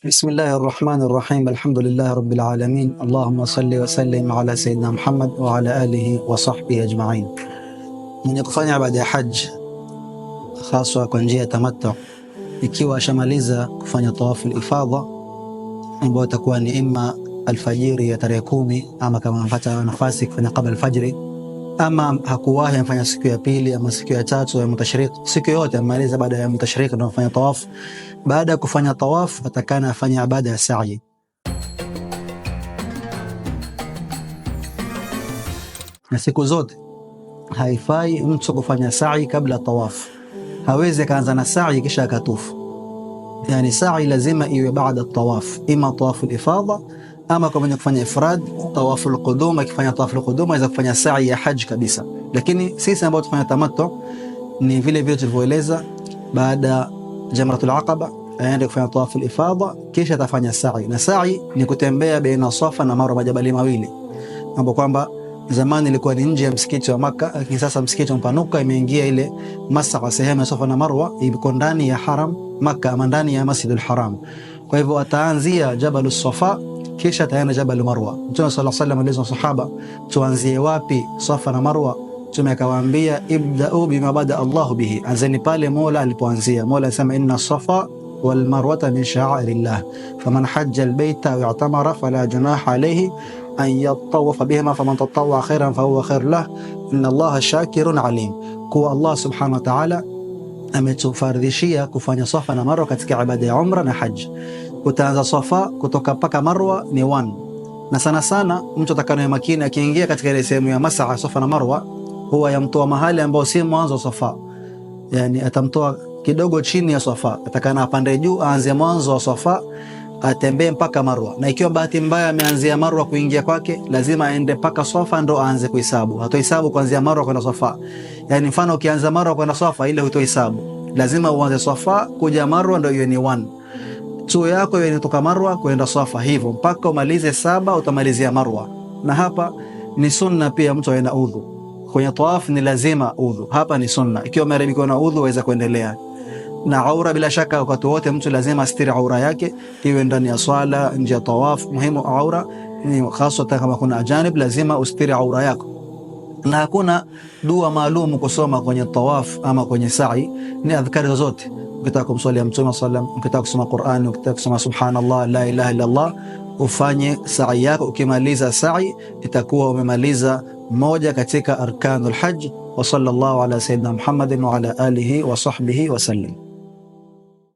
Bismillahi rahmani rahim, alhamdulillahi rabbil alamin, Allahumma salli wa sallim ala sayyidina Muhammad wa ala alihi wa sahbihi ajma'in. Mwenye kufanya ibada ya haji haswa kwa njia ya tamattu, ikiwa ashamaliza kufanya tawafu al-ifadha ambayo itakuwa ni imma alfajiri ya tarehe 10, ama kama anapata nafasi kufanya kabla alfajiri, ama hakuwahi amfanya siku ya pili ama siku ya tatu ya mutashriq, siku yote amaliza baada ya mutashriq ndio afanya tawafu. Baada ya kufanya tawafu atakana afanya ibada ya sa'i, na siku zote haifai mtu kufanya sa'i kabla tawafu. Hawezi kaanza na sa'i kisha akatufu, yani sa'i lazima iwe baada tawaf, ima tawafu al-ifadha ama kama mwenye kufanya ifrad tawafu al-qudum. Akifanya tawafu al-qudum aweza kufanya sa'i ya haji kabisa, lakini sisi ambao tufanya tamattu ni vile vile tulivyoeleza, baada jamratul aqaba aende kufanya tawafu al-ifadha kisha atafanya sa'i, na sa'i ni kutembea baina Safa na Marwa, majabali mawili ambapo kwamba zamani ilikuwa ni nje ya msikiti wa Makka, lakini sasa msikiti umpanuka, imeingia ile masaka, sehemu ya Safa na Marwa iko ndani ya haram Makka ama ndani ya Masjidul Haram. Kwa hivyo ataanzia Jabal Safa kisha ataenda Jabal Marwa. Mtume sallallahu alaihi wasallam aliuliza sahaba, tuanzie wapi Safa na Marwa? Mtume akawaambia, ibda'u bima bada Allahu bihi, anzeni pale Mola alipoanzia. Mola anasema inna Safa wal Marwata min sha'airillah faman hajja albayta aw i'tamara fala junaha alayhi an yatawafa bihima faman tatawwa khairan fahuwa khairun lah inna Allaha shakirun alim. Kwa Allah subhanahu wa ta'ala ametufardhishia kufanya Safa na Marwa katika ibada ya umra na haji. Utaanza Safa kutoka paka Marwa ni 1, na sana sana mtu atakana makini akiingia katika ile sehemu ya Mas'a Safa na Marwa, huwa yamtoa mahali ambao si mwanzo Safa, yani atamtoa kidogo chini ya Safa, atakana apande juu, aanze mwanzo wa Safa atembee mpaka Marwa. Na ikiwa bahati mbaya ameanzia Marwa kuingia kwake, lazima aende mpaka Safa ndo aanze kuhesabu. Hatohesabu kuanzia Marwa kwenda Safa. Yani mfano ukianza Marwa kwenda Safa ile hutohesabu, lazima uanze Safa kuja Marwa ndo hiyo ni 1. Tu yako hiyo inatoka Marwa kwenda Safa, hivyo mpaka umalize 7 utamalizia Marwa. Na hapa ni sunna pia mtu awe udhu. Kwenye tawaf ni lazima udhu, hapa ni sunna. Ikiwa umeharibika na udhu waweza kuendelea. Na aura bila shaka wakati wote mtu lazima astiri aura yake, iwe ndani ya swala, nje ya tawaf. Muhimu aura ni hasa kama kuna ajanib, lazima ustiri aura yako. Na hakuna dua maalum kusoma kwenye tawaf ama kwenye sa'i, ni adhkari zote. Ukitaka kumswalia Mtume sallam, ukitaka kusoma Qur'an, ukitaka kusoma subhanallah, la ilaha illa Allah, ufanye sa'i yako. Ukimaliza sa'i itakuwa umemaliza moja katika arkanul hajj. Wa sallallahu ala sayyidina Muhammadin wa ala alihi wa sahbihi wa sallam.